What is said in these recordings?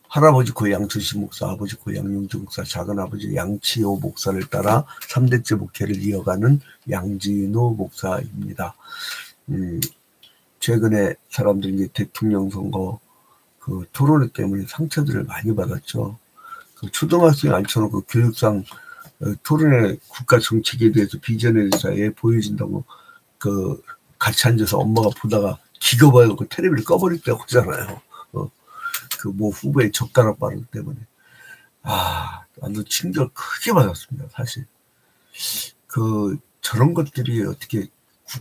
할아버지 고 양철시 목사, 아버지 고 양용주 목사, 작은아버지 양치호 목사를 따라 3대째 목회를 이어가는 양진호 목사입니다. 최근에 사람들이 이제 대통령 선거 그 토론회 때문에 상처들을 많이 받았죠. 그 초등학생 앉혀놓고 교육상 토론회 국가 정책에 대해서 비전에 대해서 보여준다고 그 같이 앉아서 엄마가 보다가 기겁하고 텔레비를 꺼버릴 때가 오잖아요. 그 뭐 후보의 젓가락 발언 때문에 완전 충격 크게 받았습니다. 사실 그 저런 것들이 어떻게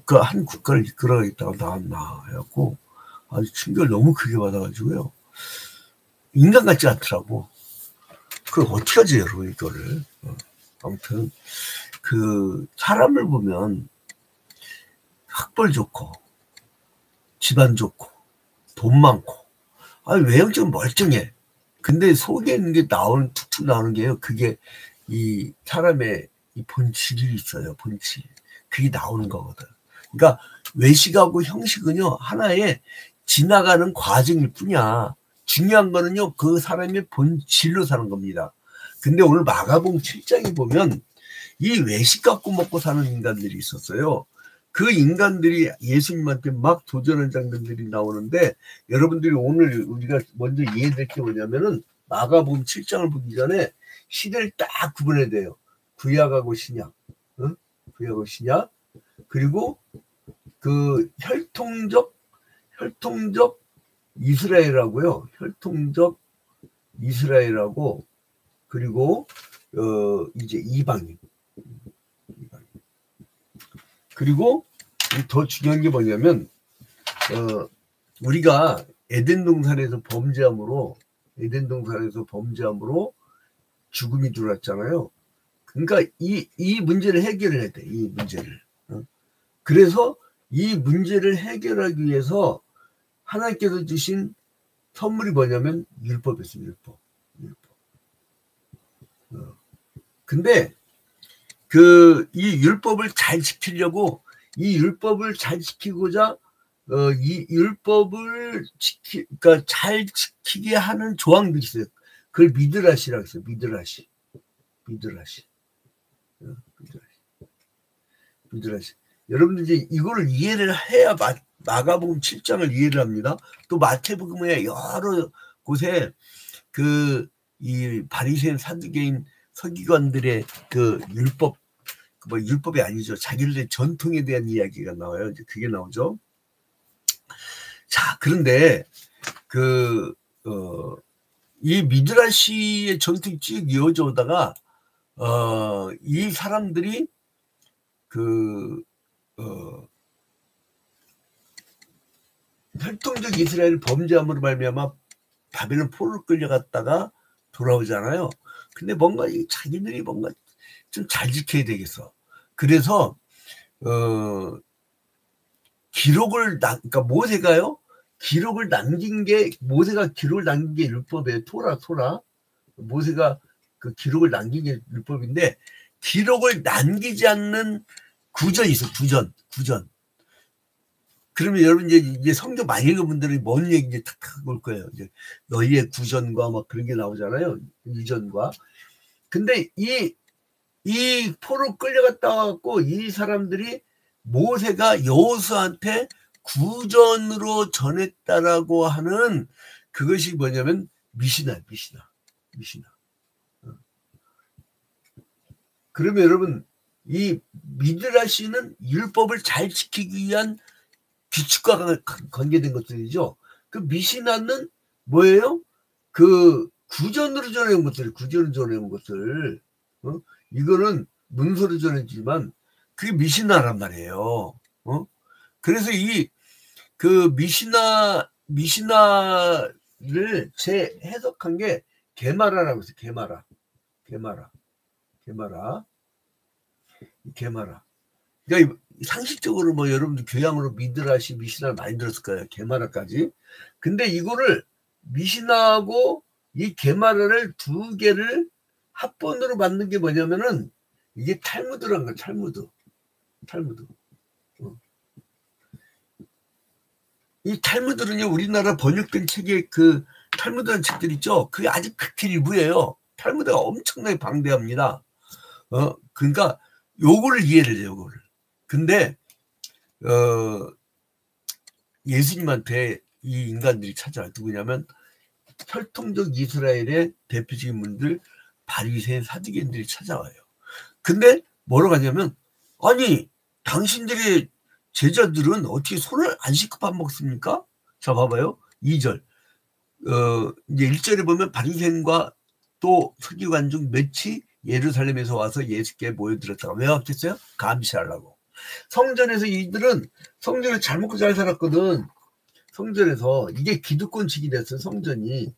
한 국가를 이끌어가겠다고 나왔나 해갖고 아주 충격을 너무 크게 받아가지고요. 인간 같지 않더라고. 그걸 어떻게 하지 여러분 이거를. 아무튼 그 사람을 보면 학벌 좋고 집안 좋고 돈 많고 외형적으로 멀쩡해. 근데 속에 있는 게 툭툭 나오는 게요. 그게 이 사람의 이 본질이 있어요. 본질. 그게 나오는 거거든. 그러니까 외식하고 형식은요. 하나의 지나가는 과정일 뿐이야. 중요한 거는요. 그 사람의 본질로 사는 겁니다. 근데 오늘 마가복음 7장에 보면 이 외식 갖고 먹고 사는 인간들이 있었어요. 그 인간들이 예수님한테 막 도전하는 장면들이 나오는데 여러분들이 오늘 우리가 먼저 이해될 게 뭐냐면은 마가복음 7장을 보기 전에 시대를 딱 구분해야 돼요. 구약하고 신약, 구약하고 신약, 그리고 그 혈통적 이스라엘하고요. 혈통적 이스라엘하고 그리고 이제 이방인. 그리고 더 중요한 게 뭐냐면 우리가 에덴 동산에서 범죄함으로 죽음이 들어왔잖아요. 그러니까 이 문제를 해결해야 돼. 이 문제를. 그래서 이 문제를 해결하기 위해서 하나님께서 주신 선물이 뭐냐면 율법이었어요. 율법. 근데 이 율법을 잘 지키려고 이 율법을 잘 지키고자 이 율법을 그러니까 잘 지키게 하는 조항들이 있어요. 그걸 미드라시라고 했어요. 미드라시. 여러분들 이제 이거를 이해를 해야 마가복음 7장을 이해를 합니다. 또 마태복음에 여러 곳에 이 바리새인 사두개인 서기관들의 그 율법이 아니죠. 자기들의 전통에 대한 이야기가 나와요. 이제 그게 나오죠. 자, 그런데 이 미드라시의 전통이 쭉 이어져 오다가 이 사람들이 혈통적 이스라엘 범죄함으로 말미암아 바벨론 포로로 끌려갔다가 돌아오잖아요. 근데 뭔가 자기들이 뭔가 좀 잘 지켜야 되겠어. 그래서 그러니까 모세가 기록을 남긴 게 율법이에요. 토라. 모세가 그 기록을 남긴 게 율법인데 기록을 남기지 않는 구전이 있어. 구전. 그러면 여러분 이제 성경 많이 읽은 분들이 뭔 얘기인지 탁탁 올 거예요. 이제 너희의 구전과 막 그런 게 나오잖아요. 이전과. 근데 이 포로 끌려갔다 갖고 이 사람들이 모세가 여호수아한테 구전으로 전했다라고 하는 그것이 뭐냐면 미시나. 그러면 여러분 이 미드라시는 율법을 잘 지키기 위한 규칙과 관계된 것들이죠. 그 미시나는 뭐예요? 그 구전으로 전해온 것들. 이거는 문서로 전했지만 그게 미시나란 말이에요. 그래서 그 미시나를 재해석한 게 게마라라고 했어요. 게마라. 그러니까 상식적으로 뭐 여러분들 교양으로 미드라시, 미시나를 많이 들었을 거예요. 게마라까지. 근데 이거를 미시나하고 이 게마라를 두 개를 합본으로 만든 게 뭐냐면은 이게 탈무드라는 거야. 탈무드. 이 탈무드는요, 우리나라 번역된 책에 그 탈무드라는 책들 있죠. 그게 아주 극히 일부예요. 탈무드가 엄청나게 방대합니다. 그러니까 요거를 이해를 해요, 요거를. 근데 예수님한테 이 인간들이 찾아와요. 누구냐면 혈통적 이스라엘의 대표적인 분들 바리새인 사두개인들이 찾아와요. 근데 뭐라고 하냐면, 아니 당신들의 제자들은 어떻게 손을 안 씻고 밥 먹습니까? 자 봐봐요. 2절. 이제 1절에 보면 바리새인과 또 서기관 중 몇이 예루살렘에서 와서 예수께 모여들었다가 왜 왔겠어요? 감시하려고. 성전에서 이들은 성전에 잘 먹고 잘 살았거든. 성전에서 이게 기득권식이 됐어요. 성전이.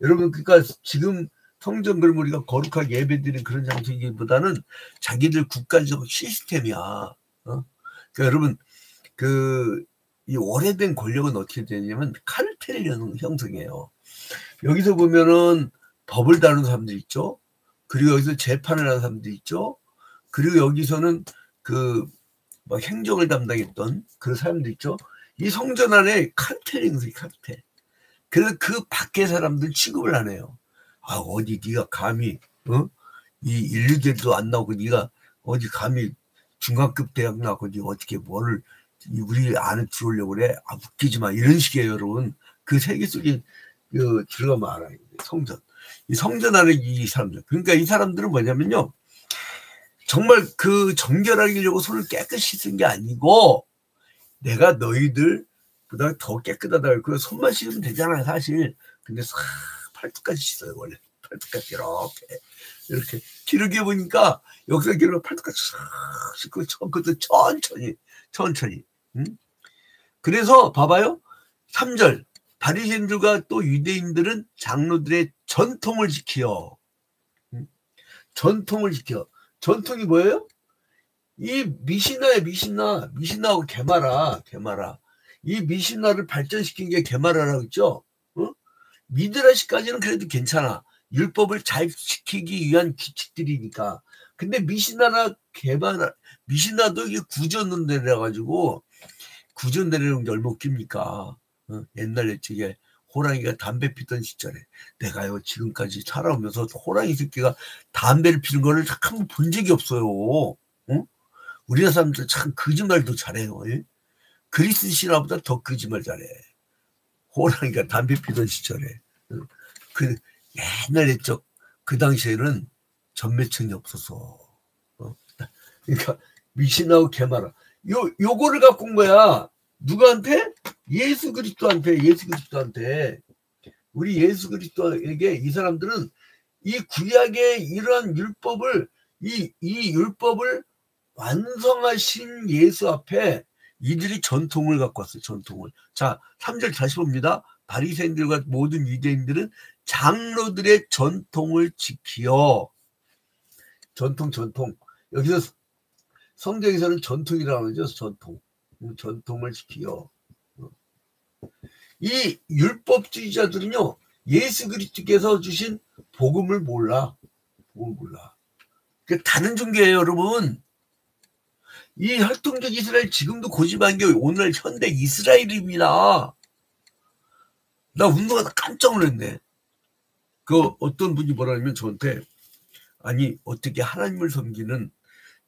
여러분 그러니까 지금 성전 그럼 우리가 거룩하게 예배드리는 그런 장소이기보다는 자기들 국가적 시스템이야. 그러니까 여러분 이 오래된 권력은 어떻게 되냐면 카르텔 형성해요. 여기서 보면은 법을 다루는 사람들 있죠. 그리고 여기서 재판을 하는 사람들 있죠. 그리고 여기서는 막 행정을 담당했던 그런 사람들 있죠. 이 성전 안에 카르텔 형성이 카르텔. 그래서 그 밖에 사람들 취급을 안 해요. 아 어디 네가 감히 이 인류대도 안 나오고 네가 어디 감히 중간급 대학 나고 네가 어떻게 뭐를 우리 안에 들어오려고 그래? 아 웃기지 마 이런 식이에요, 여러분. 그 세계 속에 들어가면 알아요. 성전. 이 성전 안에 이 사람들. 그러니까 이 사람들은 뭐냐면요. 정말 그 정결하려고 손을 깨끗이 쓴 게 아니고 내가 너희들 보다 더 깨끗하다. 그 손만 씻으면 되잖아요, 사실. 근데 싹 팔뚝까지 씻어요, 원래. 팔뚝까지 이렇게 기르게 보니까 여기서 기르면 팔뚝까지 싹 씻고 그것도 천천히. 그래서 봐봐요. 3절. 바리새인들과 또 유대인들은 장로들의 전통을 지켜. 전통을 지켜. 전통이 뭐예요? 이 미시나하고 게마라. 이 미시나를 발전시킨 게 게마라라고 있죠. 미드라시까지는 그래도 괜찮아. 율법을 잘 지키기 위한 규칙들이니까. 근데 미시나나 게마라, 미시나도 이게 구전론대라 가지고 구전대라는 게 얼마 웃깁니까? 옛날 옛적에 호랑이가 담배 피던 시절에 내가요 지금까지 살아오면서 호랑이 새끼가 담배를 피는 거를 한 번 본 적이 없어요. 우리나라 사람들 참 거짓말도 잘해요. 그리스 신화보다 더 거짓말 잘해. 호랑이가 담배 피던 시절에. 그 옛날 옛적 그 당시에는 전매청이 없어서. 그러니까 미신하고 게마라. 요거를 갖고 온 거야. 누구한테? 예수 그리스도한테. 우리 예수 그리스도에게 이 사람들은 이 구약의 이러한 율법을 이 율법을 완성하신 예수 앞에 이들이 전통을 갖고 왔어요. 전통을. 자, 3절 다시 봅니다. 바리새인들과 모든 유대인들은 장로들의 전통을 지키어. 전통. 여기서 성경에서는 전통이라고 하죠. 전통을 지키어. 이 율법주의자들은요. 예수 그리스도께서 주신 복음을 몰라. 다른 종교예요, 여러분. 이 혈통적 이스라엘 지금도 고집한 게 오늘 현대 이스라엘입니다. 나 운동하다 깜짝 놀랐네. 어떤 분이 뭐라냐면 저한테 아니 어떻게 하나님을 섬기는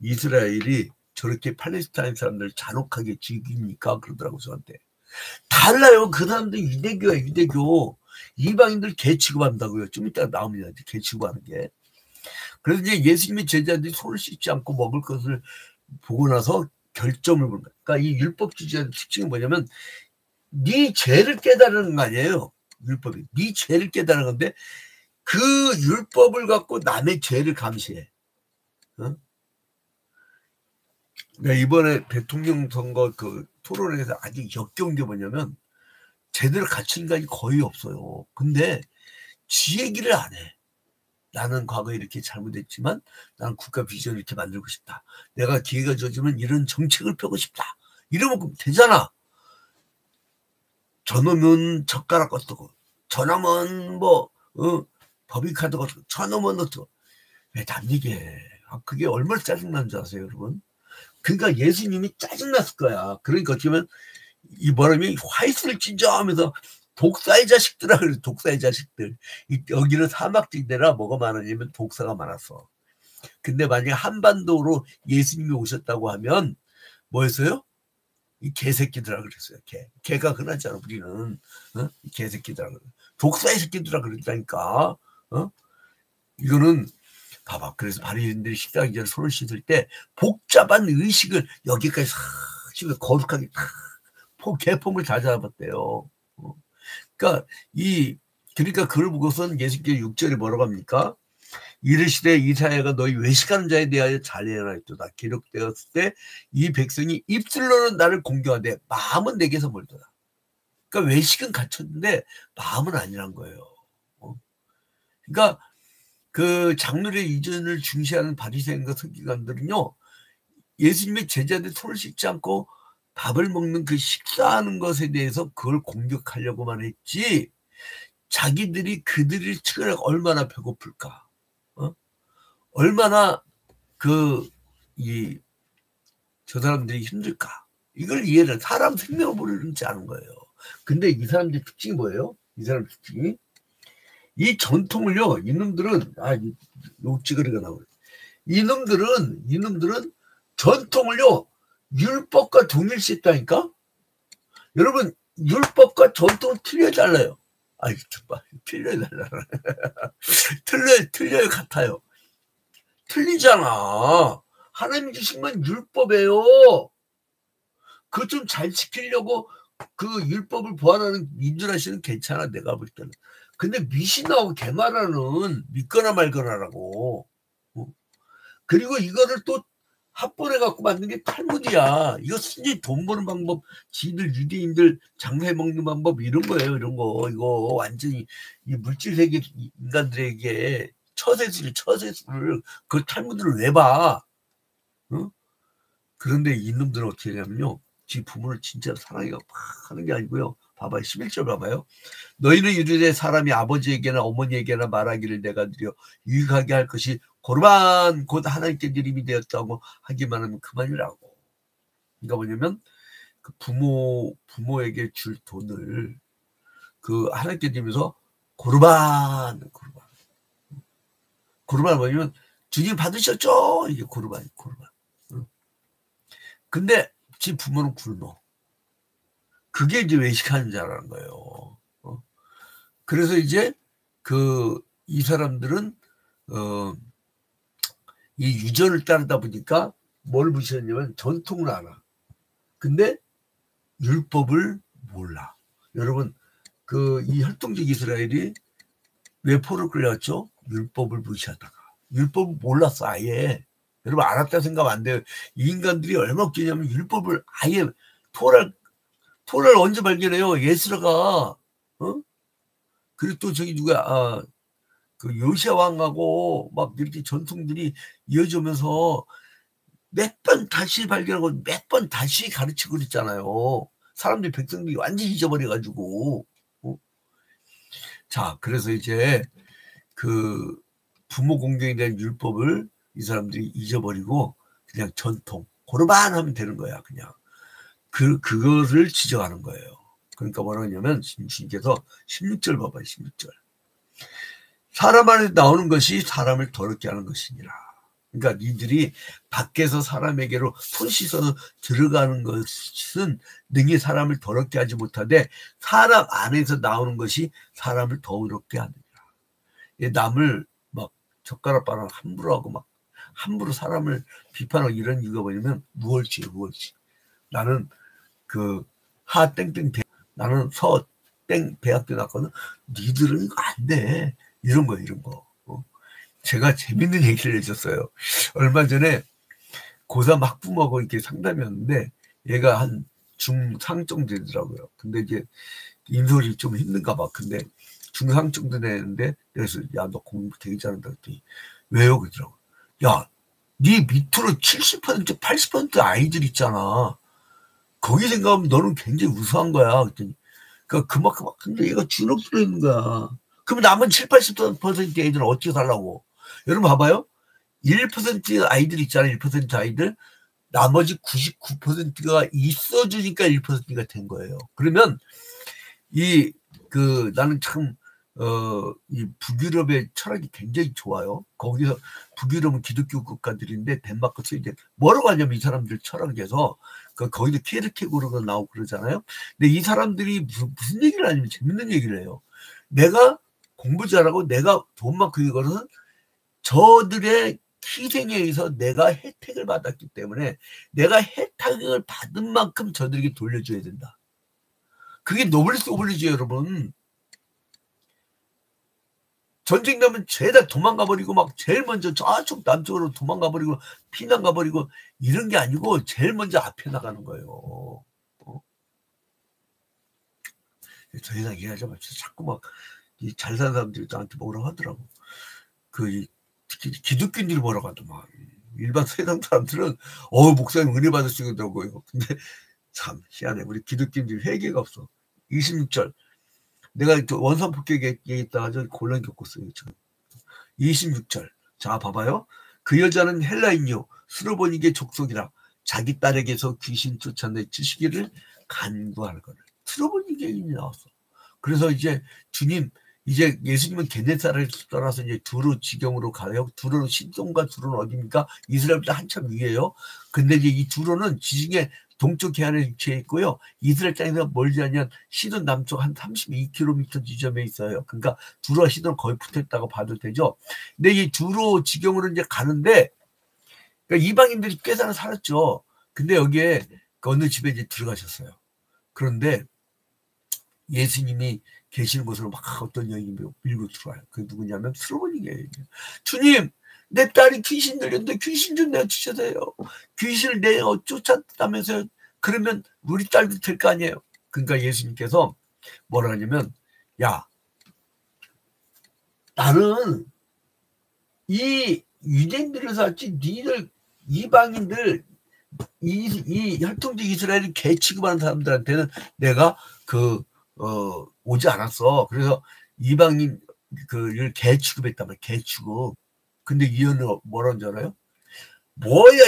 이스라엘이 저렇게 팔레스타인 사람들 잔혹하게 죽입니까? 그러더라고 저한테. 달라요. 그 사람들 유대교야 유대교. 이방인들 개 취급한다고요. 좀 이따 나옵니다. 개 취급하는 게. 그래서 이제 예수님의 제자들이 손을 씻지 않고 먹을 것을 보고 나서 결점을 본 거야. 그러니까 이 율법주의자의 특징이 뭐냐면 네 죄를 깨달은 거 아니에요. 율법이. 네 죄를 깨달은 건데 그 율법을 갖고 남의 죄를 감시해. 이번에 대통령 선거 토론회에서 아주 역겨운 게 뭐냐면 제대로 갖춘 인간이 거의 없어요. 근데 지 얘기를 안 해. 나는 과거에 이렇게 잘못했지만 나는 국가 비전을 이렇게 만들고 싶다. 내가 기회가 주어지면 이런 정책을 펴고 싶다. 이러면 되잖아. 저놈은 젓가락 어떻고 저놈은 법인카드 어떻고 저놈은 어떻고 왜 남 얘기해. 그게 얼마나 짜증난 줄 아세요 여러분. 그러니까 예수님이 짜증났을 거야. 그러니까 어떻게 보면 이 뭐라면 화이트를 찢어 하면서 독사의 자식들아 그래. 독사의 자식들. 여기는 사막지대라 뭐가 많으냐면 독사가 많았어. 근데 만약에 한반도로 예수님이 오셨다고 하면 뭐였어요? 이 개새끼들아 그랬어요. 개가 흔하잖아 우리는. 이 개새끼들아 그래. 독사의 새끼들아 그랬다니까. 이거는 봐봐. 그래서 바리새인들이 식사하기 전에 손을 씻을 때 복잡한 의식을 여기까지 싹 거룩하게 개폼을 다 잡았대요. 그러니까 그걸 보고서는 예수께서 6절에 뭐라고 합니까? 이르시되 이사야가 너희 외식하는 자에 대하여 잘 예언하였도다. 기록되었을 때 이 백성이 입술로는 나를 공경하되 마음은 내게서 멀더라. 그러니까 외식은 갖췄는데 마음은 아니란 거예요. 그러니까 그 장로의 이전을 중시하는 바리새인과 서기관들은요, 예수님의 제자들 손을 씻지 않고 밥을 먹는 그 식사하는 것에 대해서 그걸 공격하려고만 했지, 자기들이 그들의 측을 얼마나 배고플까, 얼마나 저 사람들이 힘들까, 이걸 이해를, 사람 생명을 모르지 않은 거예요. 근데 이 사람들의 특징이 뭐예요? 이 사람 특징이 이 전통을요, 이놈들은 욕지거리가 나오네. 이놈들은 전통을요 율법과 동일시했다니까. 여러분, 율법과 전통을 틀려달라요. 틀려달라. 틀려요. 같아요. 틀리잖아. 하나님이 주신 건 율법이에요. 그거 좀 잘 지키려고 그 율법을 보완하는 민주라 씨는 괜찮아, 내가 볼 때는. 근데 미신하고 개말하는 믿거나 말거나라고. 그리고 이거를 또 합본해 갖고 만든 게 탈무드야. 이거 순전히 돈 버는 방법, 지들 유대인들 장사해 먹는 방법, 이런 거예요. 이런 거. 이거 완전히 이 물질 세계 인간들에게 처세술을 그 탈무드를 왜 봐? 그런데 이놈들은 어떻게 하냐면요, 지 부모를 진짜 사랑해가 막 하는 게 아니고요. 봐봐요. 11절 봐봐요. 너희는 이르되 사람이 아버지에게나 어머니에게나 말하기를 내가 드려 유익하게 할 것이 고르반 곧 하나님께 드림이 되었다고 하기만 하면 그만이라고. 그러니까 뭐냐면 그 부모에게 줄 돈을 그 하나님께 드리면서 고르반 뭐냐면 주님 받으셨죠? 이게 고르반. 근데 지 부모는 굶어. 그게 이제 외식하는 자라는 거예요. 그래서 이제 이 사람들은 이 유전을 따르다 보니까 뭘 무시했냐면 전통을 알아. 근데 율법을 몰라. 여러분, 이 혈통적 이스라엘이 왜 포로 끌려갔죠? 율법을 무시하다가. 율법을 몰랐어, 아예. 여러분, 알았다 생각 안 돼요. 이 인간들이 얼마나 웃기냐면 율법을 아예, 토라를 언제 발견해요? 예스라가. 그리고 또 저기 누가 그 요시아 왕하고 막 이렇게 전통들이 이어지면서 몇 번 다시 발견하고 몇 번 다시 가르치고 그랬잖아요. 사람들이, 백성들이 완전히 잊어버려가지고. 자, 그래서 이제 그 부모 공경에 대한 율법을 이 사람들이 잊어버리고 그냥 전통, 고르반 하면 되는 거야, 그냥. 그거를 지적하는 거예요. 그러니까 뭐라 하냐면, 주님께서 16절 봐봐요, 16절. 사람 안에서 나오는 것이 사람을 더럽게 하는 것이니라. 그러니까 니들이 밖에서 사람에게로 손 씻어서 들어가는 것은 능히 사람을 더럽게 하지 못하되 사람 안에서 나오는 것이 사람을 더럽게 하느니라. 남을 막 젓가락바람 함부로 하고 막 함부로 사람을 비판하고 이런 이유가 뭐냐면 무얼지. 나는 하 땡땡 나는 서 땡 대학교 나왔거든. 니들은 이거 안 돼. 이런 거. 제가 재밌는 얘기를 해줬어요. 얼마 전에 고3 학부모하고 이렇게 상담이었는데 얘가 한 중3 정도 되더라고요. 근데 이제 인솔이 좀 힘든가 봐. 근데 중3 정도 되는데 그래서 야, 너 공부 되게 잘한다 그랬더니 왜요? 그러더라고. 야, 네 밑으로 70% 80% 아이들 있잖아. 거기 생각하면 너는 굉장히 우수한 거야. 그랬더니 그만큼 근데 얘가 주눅 들어 있는 거야. 그럼 남은 7, 80% 아이들은 어떻게 살라고? 여러분 봐봐요. 1% 아이들 있잖아요. 1% 아이들. 나머지 99%가 있어주니까 1%가 된 거예요. 그러면 나는 참 이 북유럽의 철학이 굉장히 좋아요. 거기서 북유럽은 기독교 국가들인데 덴마크, 스웨덴 뭐로 가냐면 이 사람들 철학에서 거기도 키에르케고르가 나오고 그러잖아요. 근데 이 사람들이 무슨 얘기를 하냐면 재밌는 얘기를 해요. 내가 공부 잘하고 내가 돈 많고 이거는 저들의 희생에 의해서 내가 혜택을 받았기 때문에 내가 혜택을 받은 만큼 저들에게 돌려줘야 된다. 그게 노블리스 오블리주예요, 여러분. 전쟁 나면 죄다 도망가 버리고 막 제일 먼저 저쪽 남쪽으로 도망가 버리고 피난 가 버리고 이런 게 아니고 제일 먼저 앞에 나가는 거예요. 더 이상 얘기하지 맙시다. 자꾸 막 잘 사는 사람들이 나한테 뭐라고 하더라고. 특히 기독교인들이 뭐라고 하더만. 일반 세상 사람들은 목사님 은혜 받으시더라고요. 근데 참 희한해. 우리 기독교인들이 회개가 없어. 26절. 내가 원산 폭격 얘기했다가 저 곤란 겪었어요. 지금. 26절. 자, 봐봐요. 그 여자는 헬라인요. 스로보니게 족속이라 자기 딸에게서 귀신 쫓아내주시기를 간구할 거를. 스로보니게인이 나왔어. 그래서 이제 주님, 이제 예수님은 게네사렛을 떠나서 이제 두로 지경으로 가요. 두로는 시돈과 두로는 어디입니까? 이스라엘보다 한참 위에요. 근데 이제 이 두로는 지중해 동쪽 해안에 위치해 있고요. 이스라엘 땅에서 멀지 않은 시돈 남쪽 한 32km 지점에 있어요. 그러니까 두로와 시돈 거의 붙어있다고 봐도 되죠. 근데 이 두로 지경으로 이제 가는데, 그러니까 이방인들이 꽤 살았죠. 근데 여기에 어느 집에 이제 들어가셨어요. 그런데 예수님이 계시는 곳으로 막 어떤 여인이 밀고 들어와요. 그게 누구냐면 스로보니게예요. 주님, 내 딸이 귀신 들렸는데 귀신 좀 내주셔야 돼요. 귀신을 내어 쫓았다면서요. 그러면 우리 딸도 될 거 아니에요. 그러니까 예수님께서 뭐라 하냐면, 야, 나는 이 유대인들을 살지 니들 이방인들 이 혈통적 이스라엘을 개 취급하는 사람들한테는 내가 오지 않았어. 그래서 이방인 그를 개 취급했단 말이야. 개 취급. 근데 이언은 뭐라는 줄 알아요? 뭐야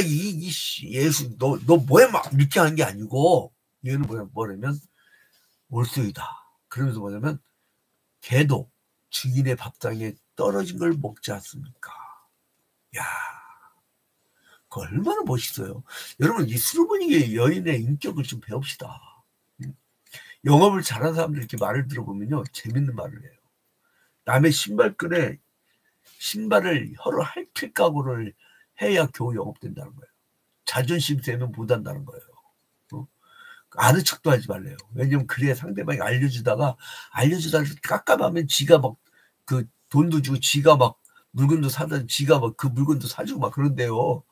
예수 너 뭐야 막 이렇게 하는 게 아니고 이언은 뭐냐면 올소이다. 그러면서 뭐냐면 개도 주인의 밥상에 떨어진 걸 먹지 않습니까? 야, 그 얼마나 멋있어요. 여러분 이 스로보니게 여인의 인격을 좀 배웁시다. 영업을 잘하는 사람들 이렇게 말을 들어보면요 재밌는 말을 해요. 남의 신발끈에 신발을 혀로 핥힐 각오를 해야 겨우 영업된다는 거예요. 자존심 세면 못한다는 거예요. 아는 척도 하지 말래요. 왜냐면 그래야 상대방이 알려주다가 깝깝하면 지가 막 그 돈도 주고 지가 막 물건도 사다 지가 막 그 물건도 사주고 막 그런데요.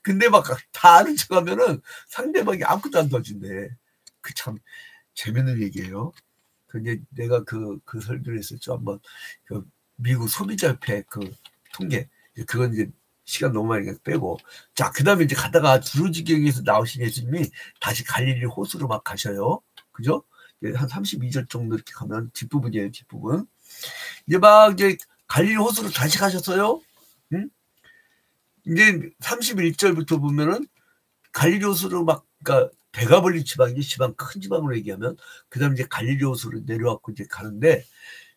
근데 막 다 아는 척하면은 상대방이 아무것도 안 도와준대. 그 참 재밌는 얘기예요. 근데 내가 그 설교를 했었죠. 한번 미국 소비자협회 통계 그건 이제 시간 너무 많이 빼고 자 그다음에 이제 가다가 두로지경에서 나오신 예수님이 다시 갈릴리 호수로 막 가셔요. 그죠? 한 32절 정도 이렇게 가면 뒷부분이에요. 뒷부분 이제 막 이제 갈릴리 호수로 다시 가셨어요. 응? 이제 31절부터 보면은 갈릴리 호수로 막 그러니까 대가벌리 지방이 지방 큰 지방으로 얘기하면 그다음 이제 갈릴리 호수로 내려왔고 이제 가는데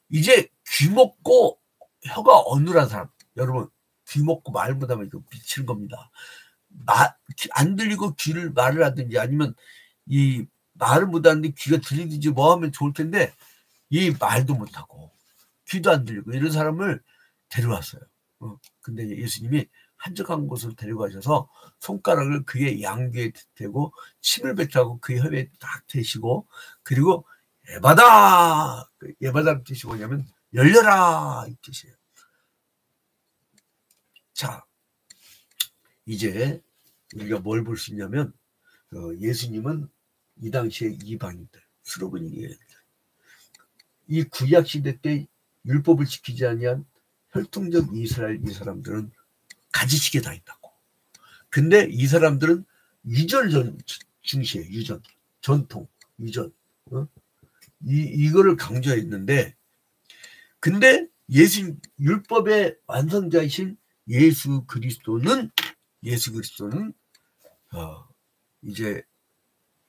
이제 귀 먹고 혀가 어눌한 사람 여러분 귀 먹고 말 못하면 이거 미치는 겁니다. 안 들리고 귀를 말을 하든지 아니면 이 말을 못하는데 귀가 들리든지 뭐 하면 좋을 텐데 이 말도 못하고 귀도 안 들리고 이런 사람을 데려왔어요. 근데 예수님이 한적한 곳으로 데려가셔서 손가락을 그의 양귀에 대고 침을 뱉하고 그의 혀에 딱 대시고 그리고 예바다 예바다는 뜻이 뭐냐면 열려라 이 뜻이에요. 자 이제 우리가 뭘 볼 수 있냐면 예수님은 이 당시에 이방인들 스로보니게인들 이 구약 시대 때 율법을 지키지 아니한 혈통적 이스라엘 이 사람들은 가지치게 당했다고. 근데 이 사람들은 유전 중시해요. 유전 전통 유전 이거를 강조했는데 근데 율법의 완성자이신 예수 그리스도는 이제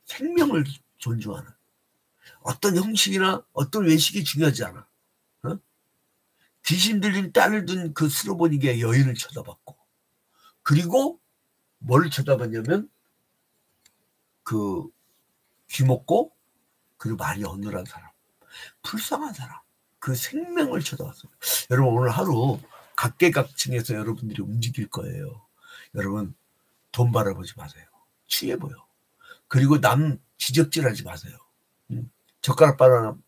생명을 존중하는 어떤 형식이나 어떤 외식이 중요하지 않아. 귀신 들린 딸을 둔 그 스로보닉의 여인을 쳐다봤고, 그리고 뭘 쳐다봤냐면 그 귀먹고 그리고 말이 어눌한 사람, 불쌍한 사람, 그 생명을 쳐다봤어요. 여러분 오늘 하루 각계각층에서 여러분들이 움직일 거예요. 여러분 돈 바라보지 마세요. 취해 보여. 그리고 남 지적질하지 마세요. 젓가락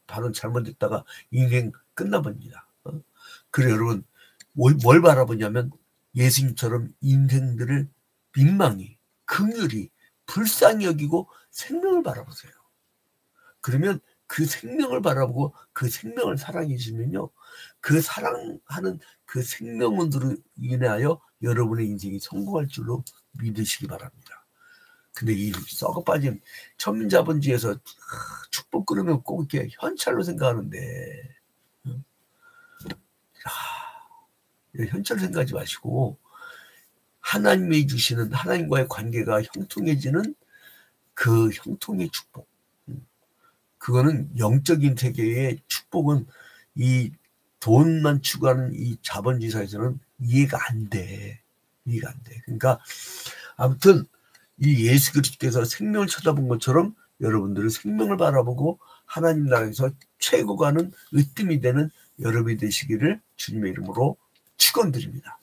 발언 잘못했다가 인생 끝나버립니다. 그래 여러분 뭘 바라보냐면 예수님처럼 인생들을 민망히, 긍휼히, 불쌍히 여기고 생명을 바라보세요. 그러면 그 생명을 바라보고 그 생명을 사랑해 주면요, 그 사랑하는 그 생명으로 인하여 여러분의 인생이 성공할 줄로 믿으시기 바랍니다. 근데 이 썩어 빠진 천민자본주의에서 축복 그러면 꼭 이렇게 현찰로 생각하는데, 현찰 생각하지 마시고 하나님이 주시는 하나님과의 관계가 형통해지는 그 형통의 축복, 그거는 영적인 세계의 축복은 이 돈만 추구하는 이 자본주의 사회에서는 이해가 안 돼. 그러니까 아무튼 이 예수 그리스도께서 생명을 쳐다본 것처럼 여러분들은 생명을 바라보고 하나님 나라에서 최고 가는 으뜸이 되는 여러분이 되시기를 주님의 이름으로 축원드립니다.